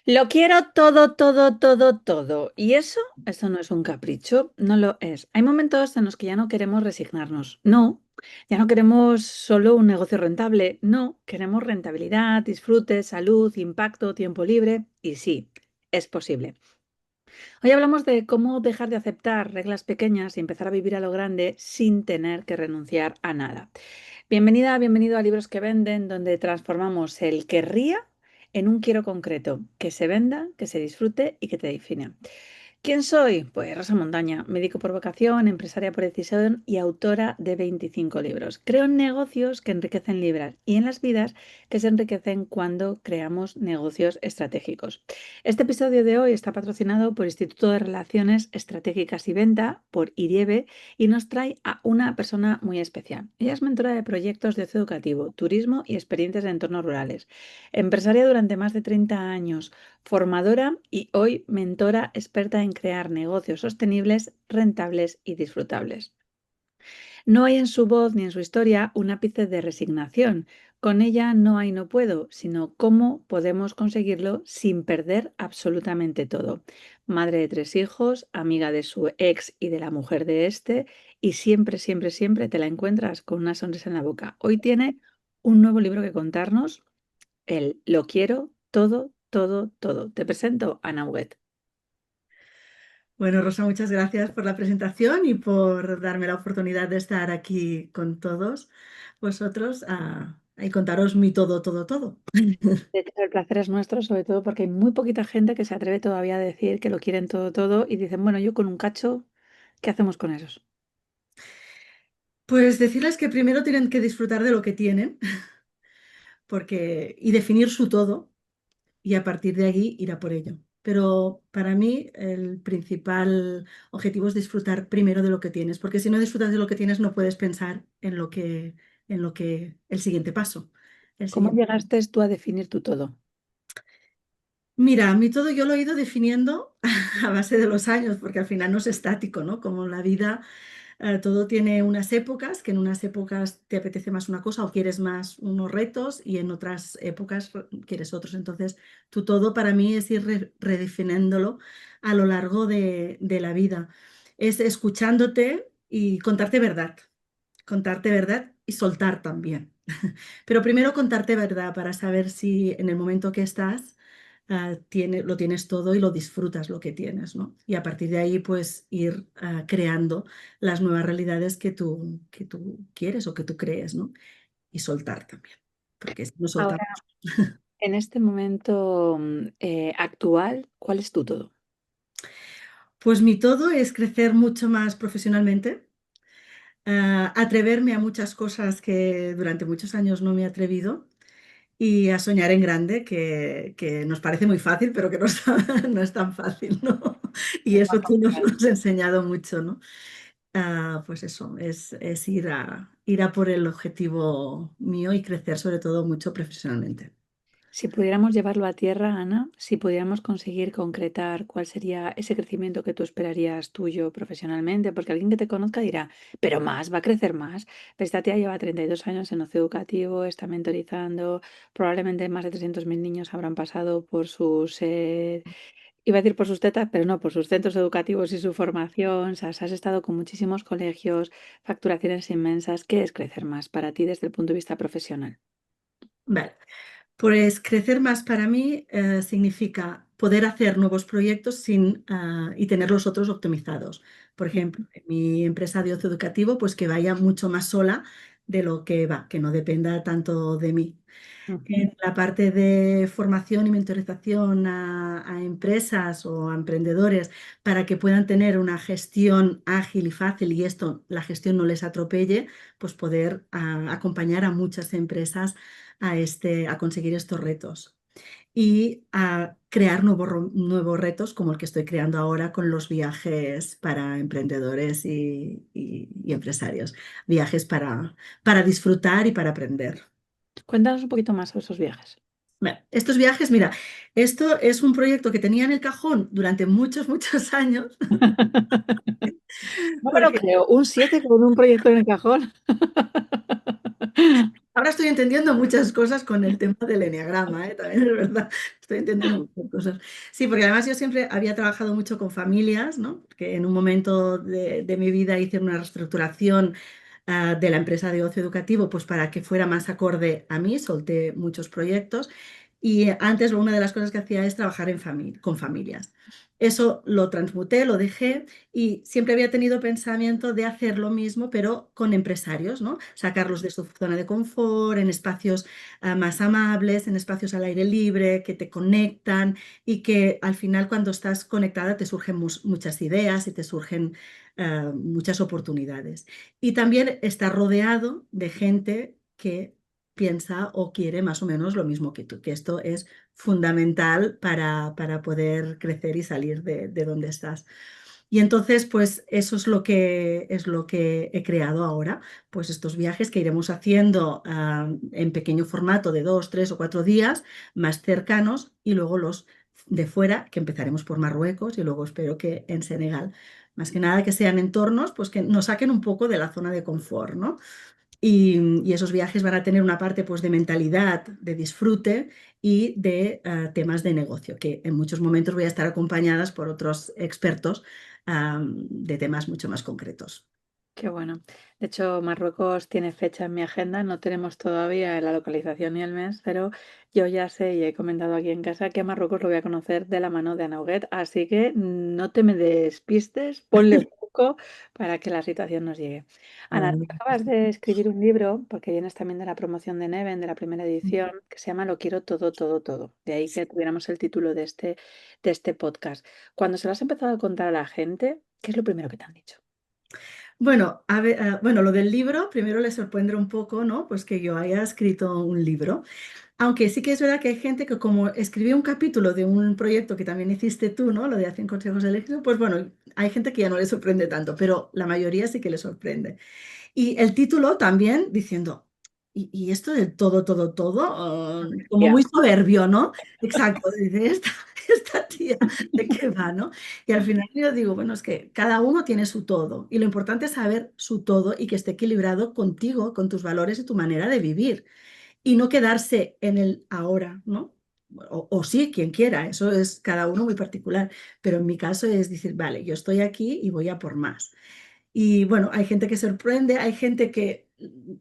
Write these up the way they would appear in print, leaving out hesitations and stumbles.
Lo quiero todo, todo, todo, todo. Y eso no es un capricho, no lo es. Hay momentos en los que ya no queremos resignarnos. No, ya no queremos solo un negocio rentable. No, queremos rentabilidad, disfrute, salud, impacto, tiempo libre. Y sí, es posible. Hoy hablamos de cómo dejar de aceptar reglas pequeñas y empezar a vivir a lo grande sin tener que renunciar a nada. Bienvenida, bienvenido a Libros que Venden, donde transformamos el querría en un quiero concreto, que se venda, que se disfrute y que te define. ¿Quién soy? Pues Rosa Montaña, médico por vocación, empresaria por decisión y autora de 25 libros. Creo en negocios que enriquecen libras y en las vidas que se enriquecen cuando creamos negocios estratégicos. Este episodio de hoy está patrocinado por Instituto de Relaciones Estratégicas y Venta, por IRIEVE, y nos trae a una persona muy especial. Ella es mentora de proyectos de ocio educativo, turismo y experiencias de entornos rurales. Empresaria durante más de 30 años, formadora y hoy mentora experta en crear negocios sostenibles, rentables y disfrutables. No hay en su voz ni en su historia un ápice de resignación. Con ella no hay no puedo, sino cómo podemos conseguirlo sin perder absolutamente todo. Madre de 3 hijos, amiga de su ex y de la mujer de este, y siempre, siempre, siempre te la encuentras con una sonrisa en la boca. Hoy tiene un nuevo libro que contarnos, el Lo quiero todo, todo, todo. Te presento a Ana Huguet. Bueno, Rosa, muchas gracias por la presentación y por darme la oportunidad de estar aquí con todos vosotros y contaros mi todo, todo, todo. De hecho, el placer es nuestro, sobre todo porque hay muy poquita gente que se atreve todavía a decir que lo quieren todo, todo y dicen, bueno, yo con un cacho, ¿qué hacemos con esos? Pues decirles que primero tienen que disfrutar de lo que tienen y definir su todo y a partir de allí ir a por ello. Pero para mí el principal objetivo es disfrutar primero de lo que tienes, porque si no disfrutas de lo que tienes no puedes pensar en lo que el siguiente paso. El ¿Cómo siguiente. llegaste tú a definir tu todo? Mira, a mí todo yo lo he ido definiendo a base de los años, porque al final no es estático, ¿no? Como en la vida, todo tiene unas épocas, que en unas épocas te apetece más una cosa o quieres más unos retos y en otras épocas quieres otros. Entonces, tú todo para mí es ir redefiniéndolo a lo largo de la vida. Es escuchándote y contarte verdad y soltar también. Pero primero contarte verdad para saber si en el momento que estás lo tienes todo y lo disfrutas lo que tienes, ¿no? Y a partir de ahí, pues ir creando las nuevas realidades que tú quieres o que tú crees, ¿no? Y soltar también, porque si no soltamos. Ahora, en este momento actual, ¿cuál es tu todo? Pues mi todo es crecer mucho más profesionalmente, atreverme a muchas cosas que durante muchos años no me he atrevido y a soñar en grande, que nos parece muy fácil, pero que no, no es tan fácil, ¿no? Y eso tú nos has enseñado mucho, ¿no? Pues eso, es ir a por el objetivo mío y crecer sobre todo mucho profesionalmente. Si pudiéramos llevarlo a tierra, Ana, si pudiéramos conseguir concretar cuál sería ese crecimiento que tú esperarías tuyo profesionalmente, porque alguien que te conozca dirá, pero más, va a crecer más. Pero esta tía lleva 32 años en ocio educativo, está mentorizando, probablemente más de 300.000 niños habrán pasado por sus, iba a decir por sus tetas, pero no, por sus centros educativos y su formación. O sea, has estado con muchísimos colegios, facturaciones inmensas. ¿Qué es crecer más para ti desde el punto de vista profesional? Vale, pues crecer más para mí significa poder hacer nuevos proyectos y tener los otros optimizados. Por ejemplo, en mi empresa de ocio educativo, pues que vaya mucho más sola de lo que va, que no dependa tanto de mí. Ujú. En la parte de formación y mentorización a empresas o a emprendedores para que puedan tener una gestión ágil y fácil y esto, la gestión no les atropelle, pues poder acompañar a muchas empresas a conseguir estos retos y a crear nuevos retos como el que estoy creando ahora con los viajes para emprendedores y empresarios. Viajes para disfrutar y para aprender. Cuéntanos un poquito más sobre esos viajes. Bueno, estos viajes, mira, esto es un proyecto que tenía en el cajón durante muchos, muchos años, No me lo porque creo, un 7 con un proyecto en el cajón. Ahora estoy entendiendo muchas cosas con el tema del eneagrama, ¿eh? También es verdad, estoy entendiendo muchas cosas. Sí, porque además yo siempre había trabajado mucho con familias, ¿no? Que en un momento de mi vida hice una reestructuración de la empresa de ocio educativo, pues para que fuera más acorde a mí, solté muchos proyectos y antes una de las cosas que hacía es trabajar con familias. Eso lo transmuté, lo dejé y siempre había tenido pensamiento de hacer lo mismo, pero con empresarios, ¿no? Sacarlos de su zona de confort, en espacios más amables, en espacios al aire libre, que te conectan y que al final cuando estás conectada te surgen muchas ideas y te surgen muchas oportunidades. Y también está rodeado de gente que piensa o quiere más o menos lo mismo que tú, que esto es fundamental para poder crecer y salir de donde estás. Y entonces, pues eso es lo que he creado ahora, pues estos viajes que iremos haciendo en pequeño formato de 2, 3 o 4 días, más cercanos, y luego los de fuera, que empezaremos por Marruecos y luego espero que en Senegal. Más que nada que sean entornos, pues que nos saquen un poco de la zona de confort, ¿no? Y esos viajes van a tener una parte pues de mentalidad, de disfrute y de temas de negocio, que en muchos momentos voy a estar acompañadas por otros expertos de temas mucho más concretos. Qué bueno. De hecho, Marruecos tiene fecha en mi agenda. No tenemos todavía la localización ni el mes, pero yo ya sé y he comentado aquí en casa que a Marruecos lo voy a conocer de la mano de Ana Huguet. Así que no te me despistes, ponle poco para que la situación nos llegue. Ana, tú Vale. acabas de escribir un libro, porque vienes también de la promoción de Neven, de la primera edición, que se llama Lo quiero todo, todo, todo. De ahí que tuviéramos el título de este podcast. Cuando se lo has empezado a contar a la gente, ¿qué es lo primero que te han dicho? Bueno, a ver, bueno, lo del libro, primero les sorprende un poco, ¿no? Pues que yo haya escrito un libro. Aunque sí que es verdad que hay gente que como escribió un capítulo de un proyecto que también hiciste tú, ¿no? Lo de 100 consejos del éxito, pues bueno, hay gente que ya no le sorprende tanto, pero la mayoría sí que le sorprende. Y el título también diciendo, y esto del todo, todo, todo, como Ya. muy soberbio, ¿no? Exacto, dice, esta tía, ¿de qué va, no? Y al final yo digo, bueno, es que cada uno tiene su todo y lo importante es saber su todo y que esté equilibrado contigo, con tus valores y tu manera de vivir y no quedarse en el ahora, ¿no? O sí, quien quiera, eso es cada uno muy particular, pero en mi caso es decir, vale, yo estoy aquí y voy a por más. Y bueno, hay gente que sorprende, hay gente que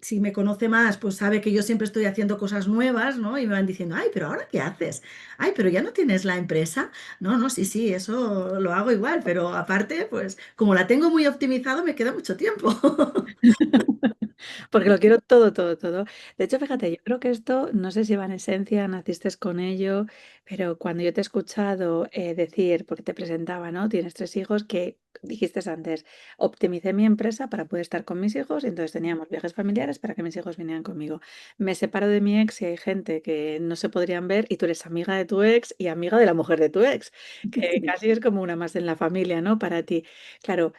si me conoce más, pues sabe que yo siempre estoy haciendo cosas nuevas, ¿no? Y me van diciendo, ay, pero ahora ¿qué haces? Ay, pero ya no tienes la empresa. No, no, sí, sí, eso lo hago igual, pero aparte, pues como la tengo muy optimizado, me queda mucho tiempo. Porque lo quiero todo, todo, todo. De hecho, fíjate, yo creo que esto, no sé si va en esencia, naciste con ello, pero cuando yo te he escuchado decir, porque te presentaba, ¿no? Tienes 3 hijos, que dijiste antes, optimicé mi empresa para poder estar con mis hijos y entonces teníamos viajes familiares para que mis hijos vinieran conmigo. Me separo de mi ex y hay gente que no se podrían ver y tú eres amiga de tu ex y amiga de la mujer de tu ex, que Sí. casi es como una más en la familia, ¿no? Para ti. Claro.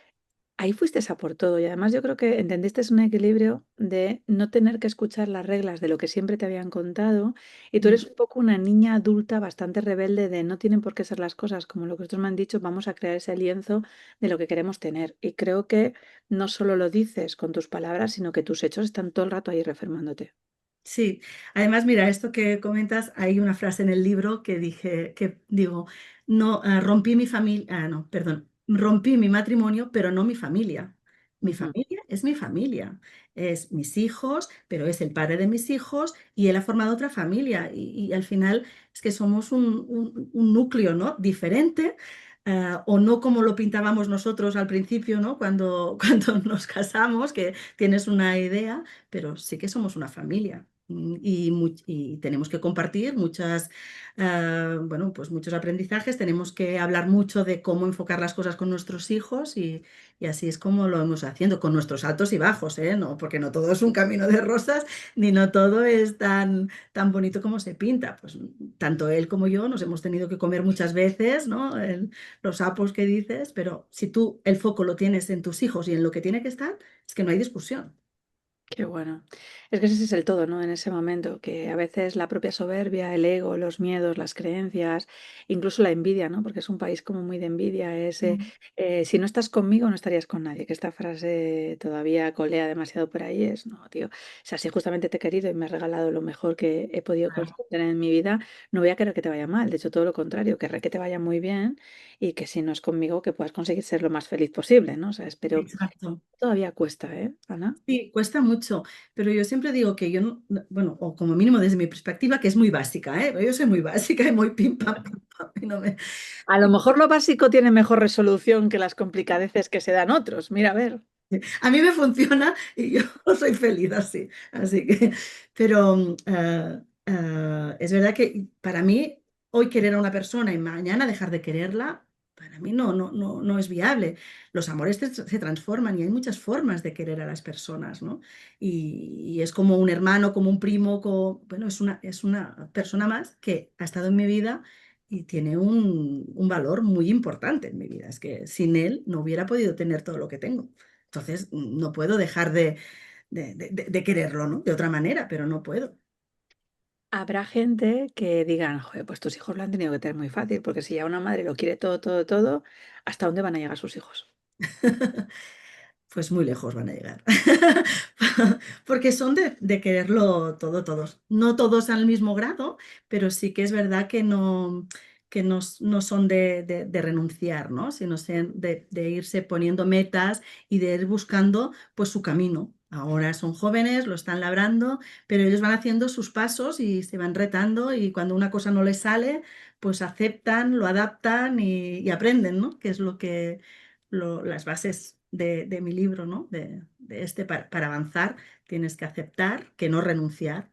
Ahí fuiste a por todo y además yo creo que entendiste un equilibrio de no tener que escuchar las reglas de lo que siempre te habían contado y tú eres un poco una niña adulta bastante rebelde de no tienen por qué ser las cosas como lo que otros me han dicho, vamos a crear ese lienzo de lo que queremos tener. Y creo que no solo lo dices con tus palabras, sino que tus hechos están todo el rato ahí reafirmándote. Sí, además, mira, esto que comentas, hay una frase en el libro que dije, que digo, no, rompí mi familia, no, perdón, rompí mi matrimonio, pero no mi familia. Mi Ujú. familia es mi familia, es mis hijos, pero es el padre de mis hijos y él ha formado otra familia y al final es que somos un núcleo, ¿no? Diferente. O no como lo pintábamos nosotros al principio, ¿no? Cuando nos casamos, que tienes una idea, pero sí que somos una familia y tenemos que compartir bueno, pues muchos aprendizajes, tenemos que hablar mucho de cómo enfocar las cosas con nuestros hijos y así es como lo hemos haciendo, con nuestros altos y bajos, ¿eh? No, porque no todo es un camino de rosas, ni no todo es tan bonito como se pinta. Pues tanto él como yo nos hemos tenido que comer muchas veces, ¿no? Los sapos que dices, pero si tú el foco lo tienes en tus hijos y en lo que tiene que estar, es que no hay discusión. Qué bueno. Es que ese es el todo, ¿no? En ese momento, que a veces la propia soberbia, el ego, los miedos, las creencias, incluso la envidia, ¿no? Porque es un país como muy de envidia, Mm. si no estás conmigo no estarías con nadie, que esta frase todavía colea demasiado por ahí, es, no, tío, o sea, si justamente te he querido y me has regalado lo mejor que he podido Claro, conseguir en mi vida, no voy a querer que te vaya mal, de hecho todo lo contrario, querré que te vaya muy bien y que si no es conmigo, que puedas conseguir ser lo más feliz posible, ¿no? O sea, espero, exacto. todavía cuesta, ¿eh, Ana? Sí, cuesta mucho, pero yo siempre digo que yo bueno, o como mínimo desde mi perspectiva, que es muy básica, ¿eh? Yo soy muy básica y muy pim pam, pim pam, y no me, A lo mejor lo básico tiene mejor resolución que las complicadeces que se dan otros. Mira, a ver. a mí me funciona y yo soy feliz así. Así que, pero es verdad que para mí hoy querer a una persona y mañana dejar de quererla, para mí no es viable. Los amores se transforman y hay muchas formas de querer a las personas, ¿no? Y es como un hermano, como un primo, bueno, es una persona más que ha estado en mi vida y tiene un valor muy importante en mi vida. Es que sin él no hubiera podido tener todo lo que tengo. Entonces, no puedo dejar de quererlo, ¿no? De otra manera, pero no puedo. Habrá gente que digan, joder, pues tus hijos lo han tenido que tener muy fácil, porque si ya una madre lo quiere todo, todo, todo, ¿hasta dónde van a llegar sus hijos? Pues muy lejos van a llegar. Porque son de quererlo todo, todos. No todos al mismo grado, pero sí que es verdad que no son de renunciar, ¿no? Sino de irse poniendo metas y de ir buscando pues su camino. Ahora son jóvenes, lo están labrando, pero ellos van haciendo sus pasos y se van retando y cuando una cosa no les sale, pues aceptan, lo adaptan y aprenden, ¿no? Que es las bases de mi libro, ¿no? De este, para avanzar tienes que aceptar, que no renunciar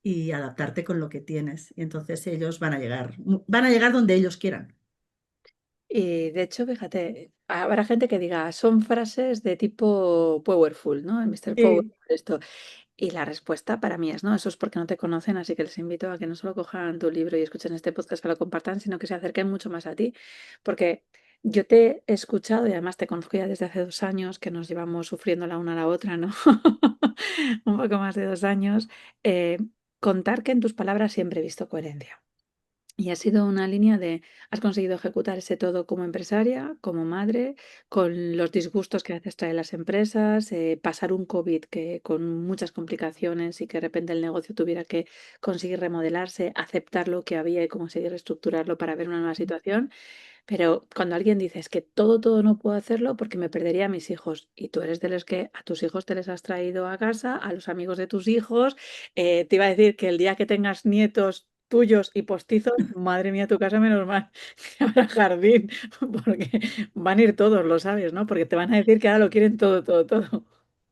y adaptarte con lo que tienes. Y entonces ellos van a llegar donde ellos quieran. Y de hecho, fíjate, habrá gente que diga, son frases de tipo powerful, ¿no? El Mr. Powerful, Sí. esto. Y la respuesta para mí es no, eso es porque no te conocen, así que les invito a que no solo cojan tu libro y escuchen este podcast, que lo compartan, sino que se acerquen mucho más a ti. Porque yo te he escuchado y además te conozco ya desde hace 2 años, que nos llevamos sufriendo la una a la otra, ¿no? Un poco más de 2 años. eh, Contar que en tus palabras siempre he visto coherencia. Y ha sido una línea de, has conseguido ejecutar ese todo como empresaria, como madre, con los disgustos que a veces traen las empresas, pasar un COVID que con muchas complicaciones y que de repente el negocio tuviera que conseguir remodelarse, aceptar lo que había y conseguir reestructurarlo para ver una nueva situación. Pero cuando alguien dice es que todo, todo no puedo hacerlo porque me perdería a mis hijos, y tú eres de los que a tus hijos te les has traído a casa, a los amigos de tus hijos, te iba a decir que el día que tengas nietos tuyos y postizos, madre mía, tu casa menos mal que habrá jardín, porque van a ir todos, lo sabes, ¿no? Porque te van a decir que ahora lo quieren todo, todo, todo.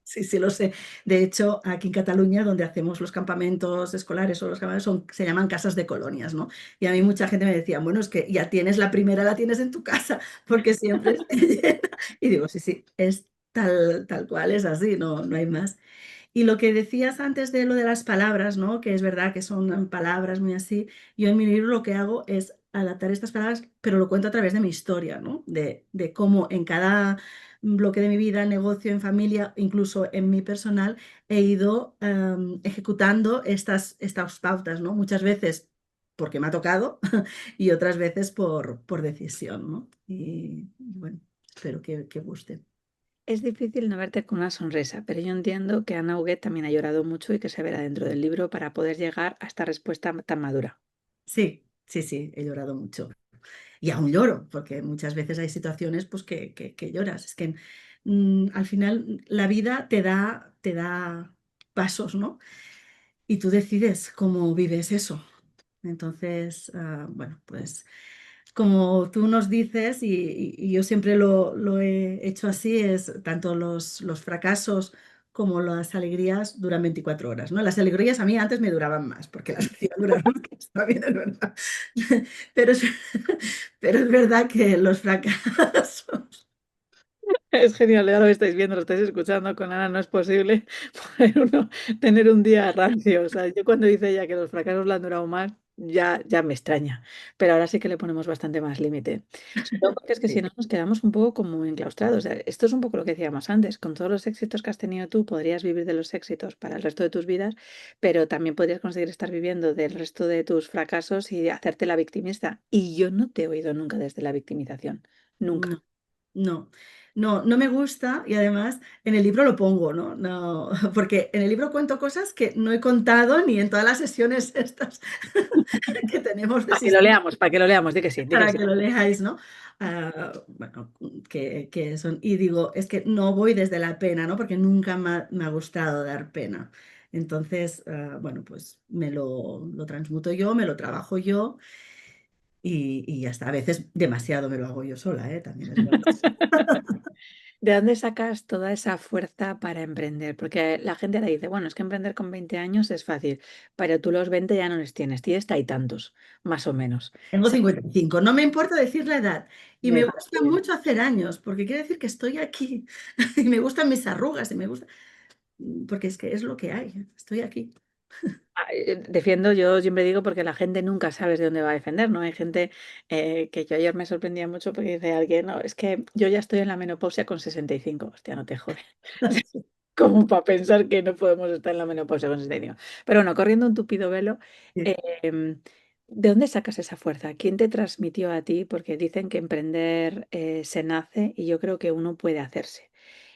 Sí, sí, lo sé. De hecho, aquí en Cataluña, donde hacemos los campamentos escolares o los campamentos, se llaman casas de colonias, ¿no? Y a mí mucha gente me decía, bueno, es que ya tienes la primera, la tienes en tu casa, porque siempre está llena. Y digo, sí, sí, es tal cual, es así, no hay más. Y lo que decías antes de lo de las palabras, ¿no? Que es verdad que son palabras muy así. Yo en mi libro lo que hago es adaptar estas palabras, pero lo cuento a través de mi historia, ¿no? De cómo en cada bloque de mi vida, negocio, en familia, incluso en mi personal, he ido ejecutando estas pautas, ¿no? Muchas veces porque me ha tocado y otras veces por decisión, ¿no? Y bueno, espero que guste. Es difícil no verte con una sonrisa, pero yo entiendo que Ana Huguet también ha llorado mucho y que se verá dentro del libro para poder llegar a esta respuesta tan madura. Sí, sí, sí, he llorado mucho. Y aún lloro, porque muchas veces hay situaciones pues, que lloras. Es que al final la vida te da pasos, ¿no? Y tú decides cómo vives eso. Entonces, bueno, pues como tú nos dices, y yo siempre lo he hecho así, es tanto los fracasos como las alegrías duran 24 horas, ¿no? Las alegrías a mí antes me duraban más, porque las hacía durar más, también es verdad. Pero es, pero es verdad que los fracasos, Es genial, ya lo estáis viendo, lo estáis escuchando con Ana, no es posible poder tener un día rancio. O sea, yo cuando dice ella que los fracasos le han durado más, ya me extraña, pero ahora sí que le ponemos bastante más límite. Sobre todo porque es que si Sí. no nos quedamos un poco como enclaustrados. O sea, esto es un poco lo que decíamos antes, con todos los éxitos que has tenido tú, podrías vivir de los éxitos para el resto de tus vidas, pero también podrías conseguir estar viviendo del resto de tus fracasos y hacerte la victimista. Y yo no te he oído nunca desde la victimización, nunca. No, no, no me gusta y además en el libro lo pongo, ¿no? No, porque en el libro cuento cosas que no he contado ni en todas las sesiones estas que tenemos de sistema Para que lo leamos, di que para sí. que lo leáis, ¿no? Bueno, que son, y digo, es que no voy desde la pena, ¿no? Porque nunca me ha gustado dar pena. Entonces, bueno, pues lo transmuto yo, me lo trabajo yo y ya está. A veces demasiado me lo hago yo sola, ¿eh? También es verdad. ¿De dónde sacas toda esa fuerza para emprender? Porque la gente ahora dice, bueno, es que emprender con 20 años es fácil, pero tú los 20 ya no les tienes, tienes y tantos, más o menos. Tengo 55, no me importa decir la edad. Y me Me gusta fascina. mucho hacer años, porque quiere decir que estoy aquí. Y me gustan mis arrugas, y me gusta, porque es que es lo que hay. Estoy aquí. Defiendo, yo siempre digo, porque la gente nunca sabes de dónde va a defender, ¿no? Hay gente que yo ayer me sorprendía mucho porque dice alguien, no, es que yo ya estoy en la menopausia con 65. Hostia, no te jode. Sí. Como para pensar que no podemos estar en la menopausia con 65. Pero bueno, corriendo un tupido velo, em, ¿de dónde sacas esa fuerza? ¿Quién te transmitió a ti? Porque dicen que emprender se nace y yo creo que uno puede hacerse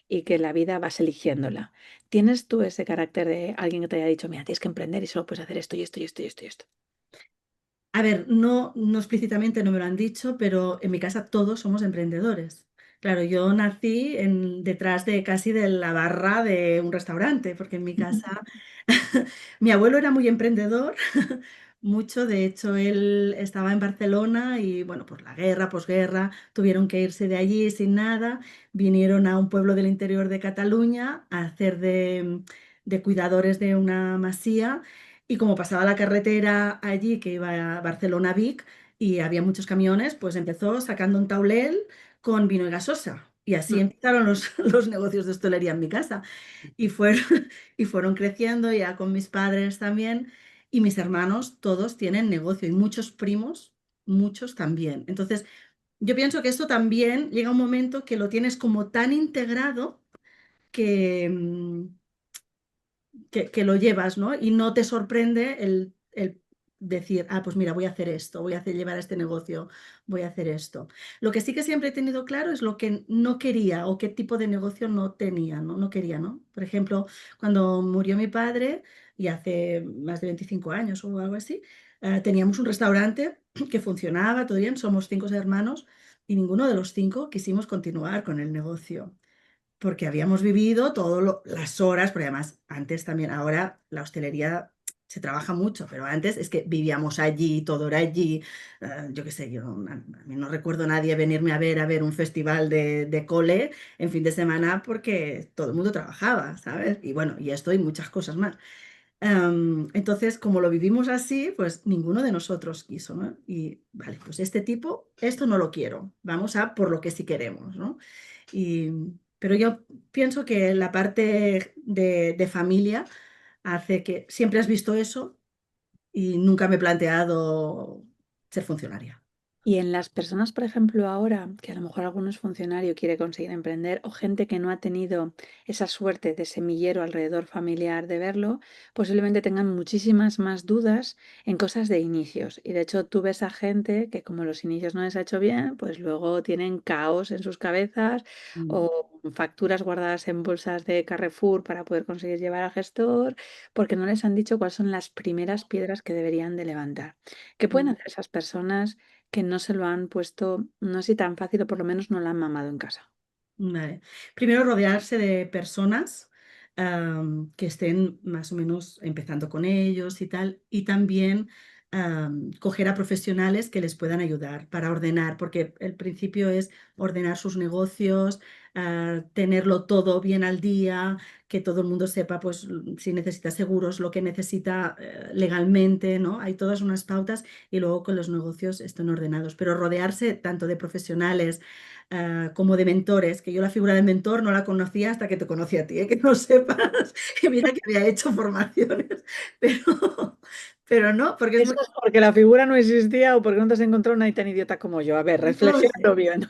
y que la vida vas eligiéndola. ¿Tienes tú ese carácter de alguien que te haya dicho, mira, tienes que emprender y solo puedes hacer esto y esto y esto y esto y esto? A ver, no explícitamente no me lo han dicho, pero en mi casa todos somos emprendedores. Claro, yo nací detrás de casi de la barra de un restaurante, porque en mi casa mi abuelo era muy emprendedor, mucho. De hecho, él estaba en Barcelona y, bueno, por la guerra, posguerra, tuvieron que irse de allí sin nada. Vinieron a un pueblo del interior de Cataluña a hacer de cuidadores de una masía. Y como pasaba la carretera allí que iba a Barcelona-Vic y había muchos camiones, pues empezó sacando un taulel con vino y gasosa. Y así empezaron los negocios de hostelería en mi casa. Y fueron, y fueron creciendo ya con mis padres también. Y mis hermanos todos tienen negocio y muchos primos, muchos también. Entonces, yo pienso que esto también llega un momento que lo tienes como tan integrado que, que lo llevas, ¿no? Y no te sorprende el decir, ah, pues mira, voy a hacer esto, voy a hacer, llevar este negocio, voy a hacer esto. Lo que sí que siempre he tenido claro es lo que no quería o qué tipo de negocio no tenía, ¿no? No quería, ¿no? Por ejemplo, cuando murió mi padre, y hace más de 25 años o algo así, teníamos un restaurante que funcionaba todo bien, somos 5 hermanos y ninguno de los 5 quisimos continuar con el negocio porque habíamos vivido todas las horas, porque además antes también, ahora la hostelería se trabaja mucho, pero antes es que vivíamos allí, todo era allí. Yo qué sé, yo a mí no recuerdo a nadie venirme a ver un festival de cole en fin de semana porque todo el mundo trabajaba, ¿sabes? Y bueno, y esto y muchas cosas más. Entonces, como lo vivimos así, pues ninguno de nosotros quiso, ¿no? Y vale, pues este tipo, esto no lo quiero, vamos a por lo que sí queremos, ¿no? Y, pero yo pienso que la parte de familia hace que siempre has visto eso y nunca me he planteado ser funcionaria. Y en las personas, por ejemplo, ahora, que a lo mejor algún es funcionario quiere conseguir emprender, o gente que no ha tenido esa suerte de semillero alrededor familiar de verlo, posiblemente tengan muchísimas más dudas en cosas de inicios. Y de hecho, tú ves a gente que como los inicios no les ha hecho bien, pues luego tienen caos en sus cabezas Mm, o facturas guardadas en bolsas de Carrefour para poder conseguir llevar al gestor, porque no les han dicho cuáles son las primeras piedras que deberían de levantar. ¿Qué pueden mm. hacer esas personas que no se lo han puesto, no sé si tan fácil o por lo menos no la han mamado en casa? Vale. Primero, rodearse de personas que estén más o menos empezando con ellos y tal, y también coger a profesionales que les puedan ayudar para ordenar, porque el principio es ordenar sus negocios, tenerlo todo bien al día, que todo el mundo sepa, pues, si necesita seguros, lo que necesita legalmente, ¿no? Hay todas unas pautas y luego con los negocios estén ordenados, pero rodearse tanto de profesionales como de mentores, que yo la figura de mentor no la conocía hasta que te conocí a ti, que no sepas, que mira que había hecho formaciones, pero, pero no, porque es ¿Eso muy... es porque la figura no existía o porque no te has encontrado una tan idiota como yo? A ver, No lo sé. reflexiónalo bien.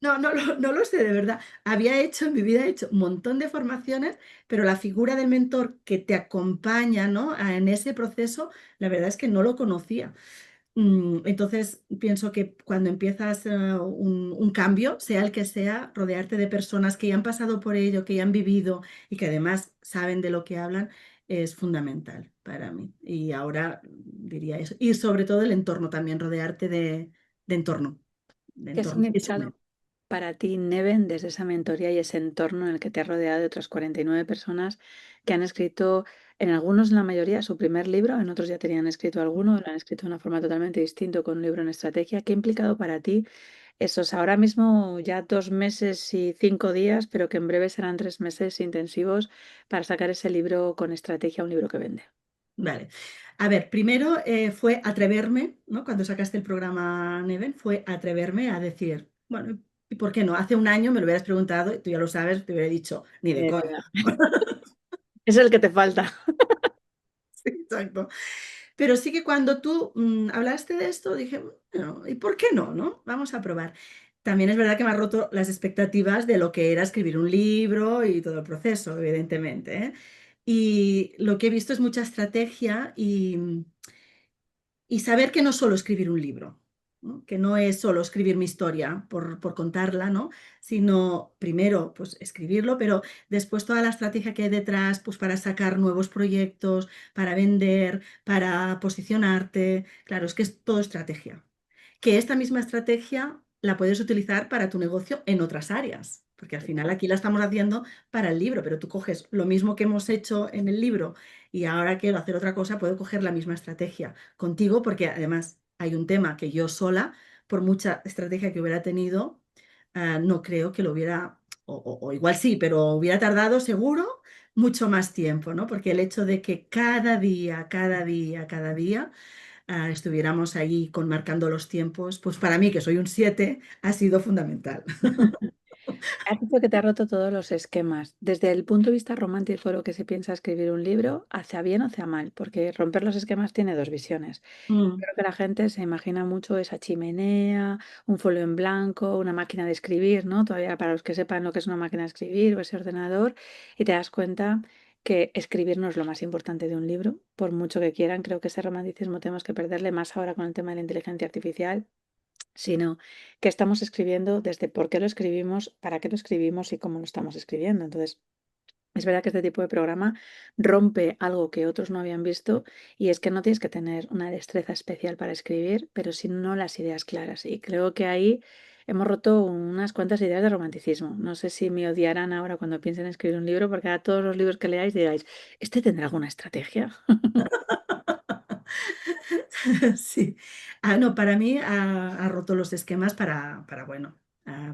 No, no lo sé, de verdad. Había hecho, en mi vida he hecho un montón de formaciones, pero la figura del mentor que te acompaña, ¿no? En ese proceso, la verdad es que no lo conocía. Entonces, pienso que cuando empiezas un cambio, sea el que sea, rodearte de personas que ya han pasado por ello, que ya han vivido y que además saben de lo que hablan, es fundamental para mí. Y ahora diría eso. Y sobre todo el entorno también, rodearte de entorno, de ¿Qué ha entorno que significado sume. para ti, Neven, desde esa mentoría y ese entorno en el que te has rodeado de otras 49 personas que han escrito, en algunos, la mayoría, su primer libro, en otros ya tenían escrito alguno, lo han escrito de una forma totalmente distinta con un libro en estrategia? ¿Qué ha implicado para ti esos ahora mismo ya 2 meses y 5 días, pero que en breve serán 3 meses intensivos para sacar ese libro con estrategia, un libro que vende? Vale. A ver, primero fue atreverme, ¿no? Cuando sacaste el programa Neven, fue atreverme a decir, bueno, ¿y por qué no? Hace un año me lo hubieras preguntado, y tú ya lo sabes, te hubiera dicho, ni de coña. Es el que te falta. Sí, exacto. Pero sí que cuando tú hablaste de esto, dije, bueno, ¿y por qué no, no? Vamos a probar. También es verdad que me ha roto las expectativas de lo que era escribir un libro y todo el proceso, evidentemente, ¿eh? Y lo que he visto es mucha estrategia y saber que no es solo escribir un libro, ¿no? Que no es solo escribir mi historia por contarla, ¿no? Sino primero, pues escribirlo, pero después toda la estrategia que hay detrás, pues para sacar nuevos proyectos, para vender, para posicionarte. Claro, es que es todo estrategia. Que esta misma estrategia la puedes utilizar para tu negocio en otras áreas, porque al final aquí la estamos haciendo para el libro, pero tú coges lo mismo que hemos hecho en el libro y ahora quiero hacer otra cosa, puedo coger la misma estrategia contigo, porque además hay un tema que yo sola, por mucha estrategia que hubiera tenido, no creo que lo hubiera, o igual sí, pero hubiera tardado seguro mucho más tiempo, ¿no? Porque el hecho de que cada día estuviéramos ahí marcando los tiempos, pues para mí, que soy un 7 ha sido fundamental. Has dicho que te ha roto todos los esquemas. Desde el punto de vista romántico, lo que se piensa escribir un libro, hacia bien o hacia mal, porque romper los esquemas tiene dos visiones. Mm. Creo que la gente se imagina mucho esa chimenea, un folio en blanco, una máquina de escribir, ¿no? Todavía para los que sepan lo que es una máquina de escribir o ese ordenador, y te das cuenta que escribir no es lo más importante de un libro, por mucho que quieran. Creo que ese romanticismo tenemos que perderle más ahora con el tema de la inteligencia artificial, sino que estamos escribiendo desde por qué lo escribimos, para qué lo escribimos y cómo lo estamos escribiendo. Entonces, es verdad que este tipo de programa rompe algo que otros no habían visto, y es que no tienes que tener una destreza especial para escribir, pero sí no las ideas claras. Y creo que ahí hemos roto unas cuantas ideas de romanticismo. No sé si me odiarán ahora cuando piensen en escribir un libro, porque a todos los libros que leáis digáis, ¿este tendrá alguna estrategia? Sí. No, para mí ha roto los esquemas para bueno.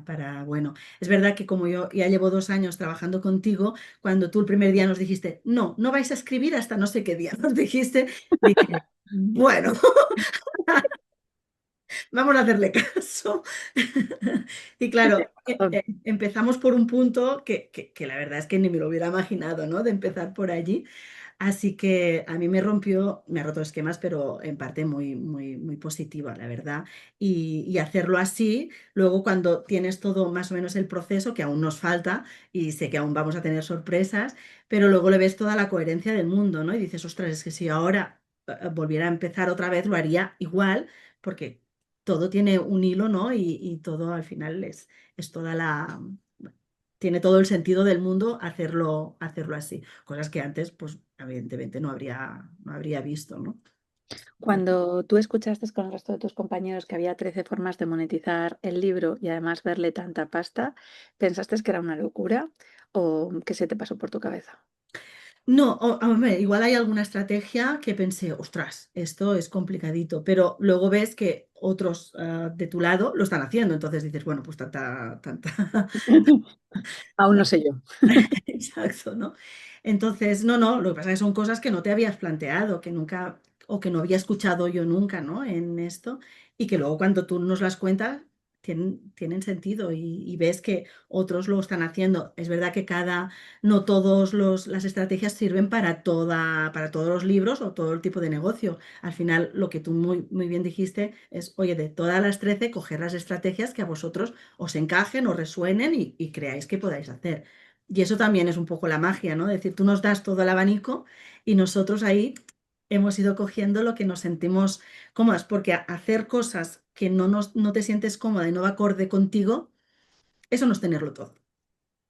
Para bueno. Es verdad que como yo ya llevo 2 años trabajando contigo, cuando tú el primer día nos dijiste, no, no vais a escribir hasta no sé qué día, nos dijiste, dije, bueno, vamos a hacerle caso. Y claro, empezamos por un punto que la verdad es que ni me lo hubiera imaginado, ¿no? De empezar por allí. Así que a mí me ha roto esquemas, pero en parte muy, muy, muy positiva, la verdad. Y hacerlo así, luego cuando tienes todo más o menos el proceso, que aún nos falta, y sé que aún vamos a tener sorpresas, pero luego le ves toda la coherencia del mundo, ¿no? Y dices, ostras, es que si ahora volviera a empezar otra vez, lo haría igual, porque todo tiene un hilo, ¿no? Y todo al final es toda la... Tiene todo el sentido del mundo hacerlo así. Cosas que antes, pues, evidentemente no habría visto, ¿no? Cuando tú escuchaste con el resto de tus compañeros que había 13 formas de monetizar el libro y además verle tanta pasta, ¿pensaste que era una locura o qué se te pasó por tu cabeza? No, hombre, igual hay alguna estrategia que pensé, ostras, esto es complicadito, pero luego ves que otros de tu lado lo están haciendo, entonces dices, bueno, pues tanta, Aún no sé yo. exacto, ¿no? Entonces, no, lo que pasa es que son cosas que no te habías planteado, que nunca, o que no había escuchado yo nunca, ¿no? En esto, y que luego cuando tú nos las cuentas, tienen sentido y ves que otros lo están haciendo. Es verdad que no todos las estrategias sirven para todos los libros o todo el tipo de negocio. Al final, lo que tú muy bien dijiste es, oye, de todas las 13 coger las estrategias que a vosotros os encajen, os resuenen y creáis que podáis hacer. Y eso también es un poco la magia, ¿no? Es decir, tú nos das todo el abanico y nosotros ahí hemos ido cogiendo lo que nos sentimos cómodas, porque hacer cosas que no te sientes cómoda y no va acorde contigo, eso no es tenerlo todo.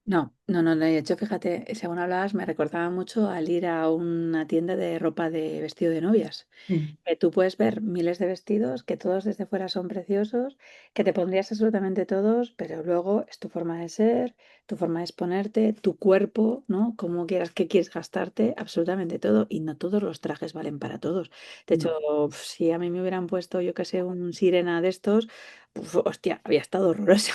No, no, no, no. De hecho, fíjate, según hablabas, me recordaba mucho al ir a una tienda de ropa de vestido de novias. Sí, Tú puedes ver miles de vestidos que todos desde fuera son preciosos, que te pondrías absolutamente todos, pero luego es tu forma de ser, tu forma de exponerte, tu cuerpo, ¿no? Cómo quieras, qué quieres gastarte, absolutamente todo. Y no todos los trajes valen para todos. De hecho, no. si a mí me hubieran puesto, yo qué sé, un sirena de estos, hostia, había estado horroroso.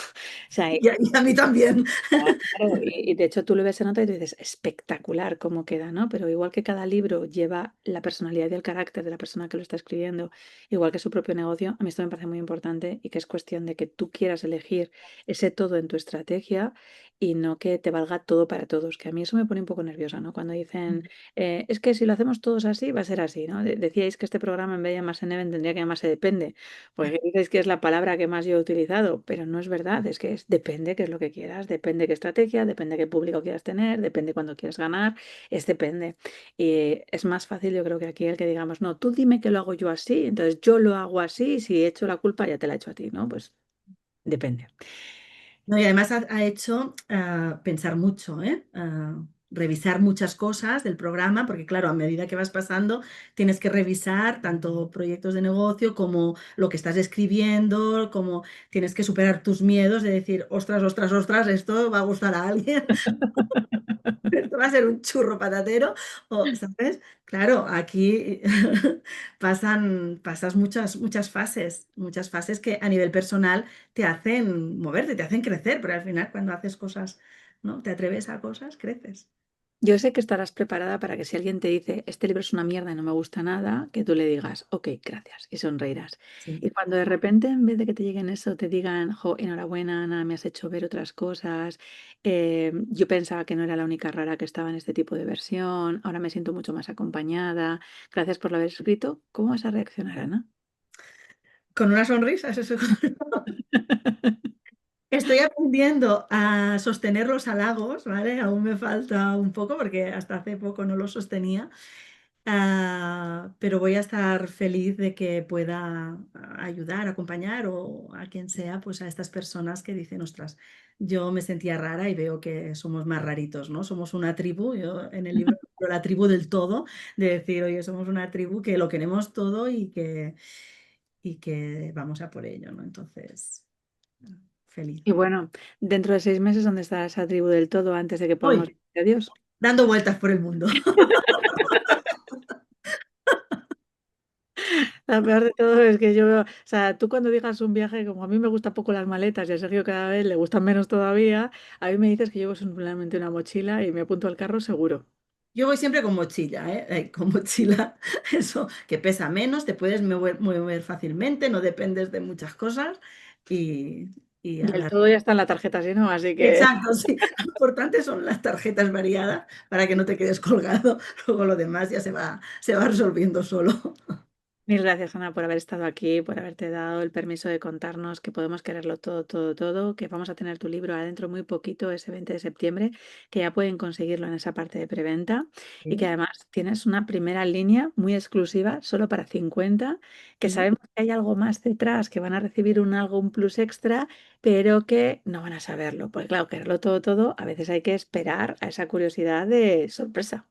O sea, Y a mí también. claro, y de hecho tú lo ves en nota y tú dices, espectacular cómo queda, ¿no? Pero igual que cada libro lleva la personalidad y el carácter de la persona que lo está escribiendo, igual que su propio negocio, a mí esto me parece muy importante y que es cuestión de que tú quieras elegir ese todo en tu estrategia y no que te valga todo para todos, que a mí eso me pone un poco nerviosa, ¿no? Cuando dicen, es que si lo hacemos todos así, va a ser así, ¿no? Decíais que este programa en vez de llamarse Neven tendría que llamarse Depende, porque dices que es la palabra que más yo he utilizado, pero no es verdad, es que depende qué es lo que quieras, depende qué estrategia, depende qué público quieras tener, depende cuándo quieras ganar, es depende. Y es más fácil, yo creo que aquí el que digamos, no, tú dime que lo hago yo así, entonces yo lo hago así, y si he hecho la culpa ya te la he hecho a ti, ¿no? Pues depende. No, y además ha hecho pensar mucho, ¿eh? Revisar muchas cosas del programa, porque claro, a medida que vas pasando, tienes que revisar tanto proyectos de negocio como lo que estás escribiendo, como tienes que superar tus miedos de decir, ostras, ostras, ostras, esto va a gustar a alguien. Esto va a ser un churro patatero, o, ¿sabes? Claro, aquí pasas muchas fases que a nivel personal te hacen moverte, te hacen crecer, pero al final cuando haces cosas, ¿no? Te atreves a cosas, creces. Yo sé que estarás preparada para que si alguien te dice, este libro es una mierda y no me gusta nada, que tú le digas, ok, gracias, y sonreirás. Sí. Y cuando de repente, en vez de que te lleguen eso, te digan, jo, enhorabuena, Ana, me has hecho ver otras cosas, yo pensaba que no era la única rara que estaba en este tipo de versión, ahora me siento mucho más acompañada, gracias por lo haber escrito, ¿cómo vas a reaccionar, Ana? Con una sonrisa, eso. Estoy aprendiendo a sostener los halagos, ¿vale? Aún me falta un poco porque hasta hace poco no los sostenía. Pero voy a estar feliz de que pueda ayudar, acompañar o a quien sea, pues a estas personas que dicen, ostras, yo me sentía rara y veo que somos más raritos, ¿no? Somos una tribu, yo en el libro hablo la tribu del todo, de decir, oye, somos una tribu que lo queremos todo y que vamos a por ello, ¿no? Entonces, feliz. Y bueno, dentro de 6 meses, ¿dónde está esa tribu del todo antes de que podamos Hoy, decir adiós? dando vueltas por el mundo. La peor de todo es que yo veo, o sea, tú cuando digas un viaje, como a mí me gustan poco las maletas y a Sergio cada vez le gustan menos todavía, a mí me dices que llevo simplemente una mochila y me apunto al carro seguro. Yo voy siempre con mochila, ¿eh? Con mochila, eso, que pesa menos, te puedes mover fácilmente, no dependes de muchas cosas y, y Y a el la- todo ya está en la tarjeta, si no, así que Exacto, sí. Lo importante son las tarjetas variadas para que no te quedes colgado. Luego lo demás ya se va resolviendo solo. mil gracias, Ana, por haber estado aquí, por haberte dado el permiso de contarnos que podemos quererlo todo, todo, todo, que vamos a tener tu libro adentro muy poquito, ese 20 de septiembre, que ya pueden conseguirlo en esa parte de preventa y que Sí, además tienes una primera línea muy exclusiva, solo para 50, que sí. sabemos que hay algo más detrás, que van a recibir un plus extra, pero que no van a saberlo. Porque claro, quererlo todo, todo, a veces hay que esperar a esa curiosidad de sorpresa.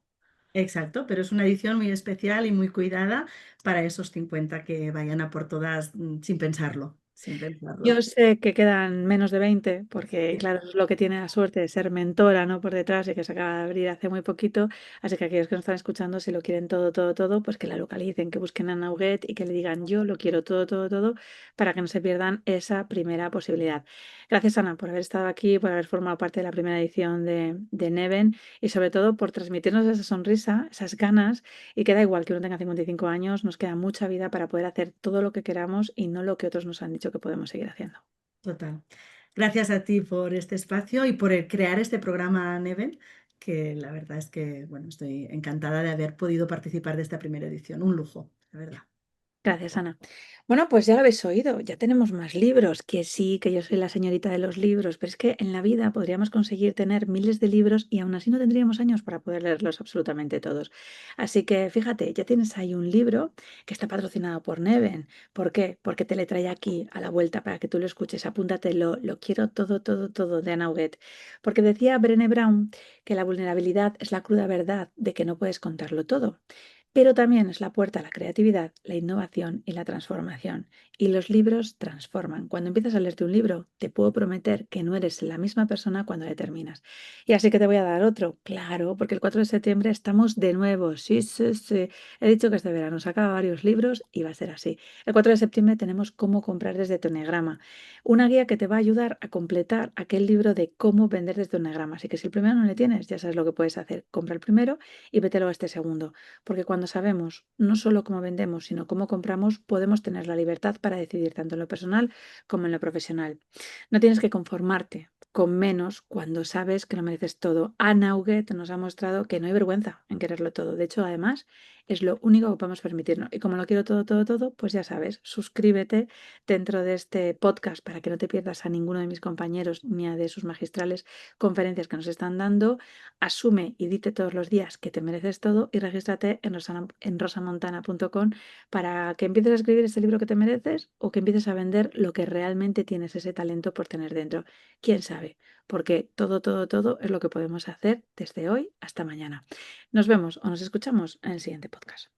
Exacto, pero es una edición muy especial y muy cuidada para esos 50 que vayan a por todas sin pensarlo, sin Yo pensarlo. sé que quedan menos de 20, porque Sí, claro, eso es lo que tiene la suerte de ser mentora, ¿no? Por detrás y que se acaba de abrir hace muy poquito. Así que aquellos que nos están escuchando, si lo quieren todo, todo, todo, pues que la localicen, que busquen a Nauget y que le digan yo lo quiero todo, todo, todo, para que no se pierdan esa primera posibilidad. Gracias, Ana, por haber estado aquí, por haber formado parte de la primera edición de Neven y sobre todo por transmitirnos esa sonrisa, esas ganas y que da igual que uno tenga 55 años, nos queda mucha vida para poder hacer todo lo que queramos y no lo que otros nos han dicho que podemos seguir haciendo. total. Gracias a ti por este espacio y por crear este programa, Neven, que la verdad es que, bueno, estoy encantada de haber podido participar de esta primera edición. Un lujo, la verdad. Gracias, Ana. Bueno, pues ya lo habéis oído, ya tenemos más libros, que sí, que yo soy la señorita de los libros, pero es que en la vida podríamos conseguir tener miles de libros y aún así no tendríamos años para poder leerlos absolutamente todos. Así que fíjate, ya tienes ahí un libro que está patrocinado por Neven. ¿Por qué? Porque te le trae aquí a la vuelta para que tú lo escuches. Apúntatelo, lo quiero todo, todo, todo de Anna Huguet. Porque decía Brené Brown que la vulnerabilidad es la cruda verdad de que no puedes contarlo todo, pero también es la puerta a la creatividad, la innovación y la transformación. Y los libros transforman. Cuando empiezas a leerte un libro, te puedo prometer que no eres la misma persona cuando le terminas. Y así que te voy a dar otro, claro, porque el 4 de septiembre estamos de nuevo. Sí, sí, sí. He dicho que este verano sacaba varios libros y va a ser así. El 4 de septiembre tenemos cómo comprar desde tu Enneagrama, una guía que te va a ayudar a completar aquel libro de cómo vender desde tu Enneagrama. Así que si el primero no le tienes, ya sabes lo que puedes hacer. Compra el primero y vételo a este segundo, porque cuando sabemos no solo cómo vendemos, sino cómo compramos, podemos tener la libertad para decidir tanto en lo personal como en lo profesional. No tienes que conformarte con menos cuando sabes que lo mereces todo. Anna Huguet nos ha mostrado que no hay vergüenza en quererlo todo. De hecho, además, es lo único que podemos permitirnos. Y como lo quiero todo, todo, todo, pues ya sabes, suscríbete dentro de este podcast para que no te pierdas a ninguno de mis compañeros ni a de sus magistrales conferencias que nos están dando. Asume y dite todos los días que te mereces todo y regístrate en rosamontana.com para que empieces a escribir ese libro que te mereces o que empieces a vender lo que realmente tienes ese talento por tener dentro. ¿Quién sabe? Porque todo, todo, todo es lo que podemos hacer desde hoy hasta mañana. Nos vemos o nos escuchamos en el siguiente podcast.